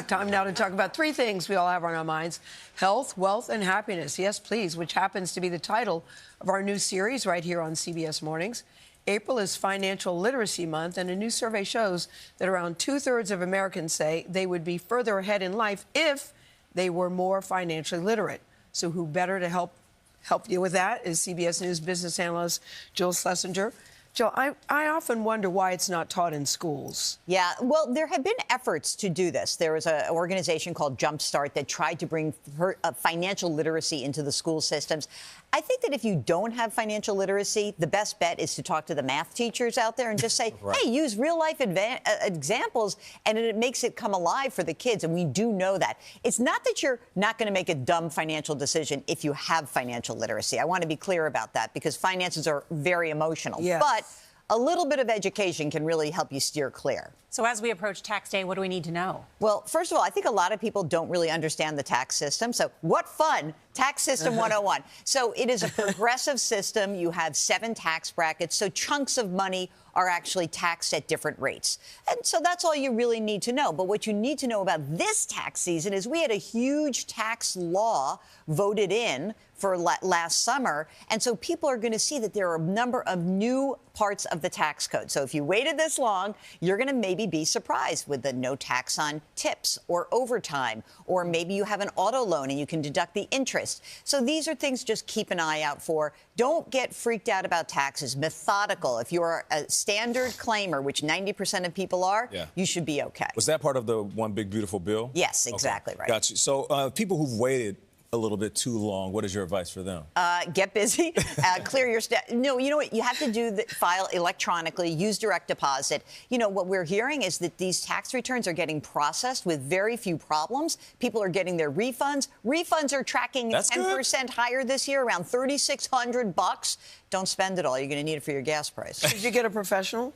Time now to talk about three things we all have on our minds: health, wealth, and happiness. Yes, please, which happens to be the title of our new series right here on CBS Mornings. April is Financial Literacy Month, and a new survey shows that around two-thirds of Americans say they would be further ahead in life if they were more financially literate. So who better to help you with that is CBS News business analyst Jill Schlesinger. Jill, I often wonder why it's not taught in schools. Yeah, well, there have been efforts to do this. There was an organization called Jumpstart that tried to bring financial literacy into the school systems. I think that if you don't have financial literacy, the best bet is to talk to the math teachers out there and just say, right. Hey, use real-life examples, and it makes it come alive for the kids, and we do know that. It's not that you're not going to make a dumb financial decision if you have financial literacy. I want to be clear about that because finances are very emotional. Yes. But a little bit of education can really help you steer clear. So as we approach tax day, what do we need to know? Well, first of all, I think a lot of people don't really understand the tax system. So what fun, tax system 101. So it is a progressive system. You have 7 tax brackets. So chunks of money are actually taxed at different rates. And so that's all you really need to know. But what you need to know about this tax season is we had a huge tax law voted in for last summer. And so people are going to see that there are a number of new parts of the tax code. So if you waited this long, you're going to maybe be surprised with the no tax on tips or overtime, or maybe you have an auto loan and you can deduct the interest. So these are things just keep an eye out for. Don't get freaked out about taxes. Methodical. If you're a standard claimer, which 90% of people are, you should be okay. Was that part of the One Big Beautiful Bill? Yes, exactly right. Got you. So people who've waited a little bit too long, what is your advice for them? Get busy, clear your No, you know what? You have to file electronically, use direct deposit. You know, what we're hearing is that these tax returns are getting processed with very few problems. People are getting their refunds. Refunds are tracking 10% higher this year, around $3,600. Don't spend it all. You're going to need it for your gas price. Did you get a professional?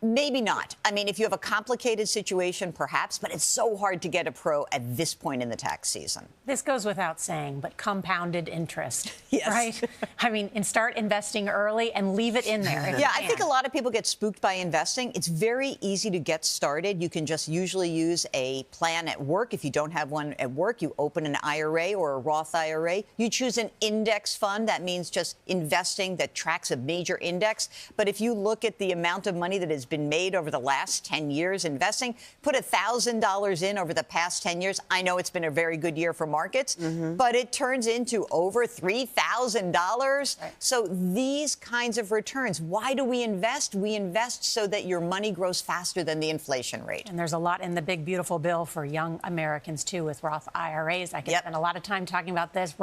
Maybe not. I mean, if you have a complicated situation, perhaps, but it's so hard to get a pro at this point in the tax season. This goes without saying, but compounded interest, yes. Right? I mean, and start investing early and leave it in there. Yeah, I think a lot of people get spooked by investing. It's very easy to get started. You can just usually use a plan at work. If you don't have one at work, you open an IRA or a Roth IRA. You choose an index fund. That means just investing that tracks a major index. But if you look at the amount of money that has been made over the last 10 years investing, put $1,000 in over the past 10 years. I know it's been a very good year for markets, but it turns into over $3,000. Right. So these kinds of returns, why do we invest? We invest so that your money grows faster than the inflation rate. And there's a lot in the big, beautiful bill for young Americans, too, with Roth IRAs. I could spend a lot of time talking about this.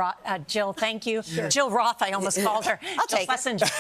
Jill, thank you. Sure. Jill Roth, I almost called her. I'll take it.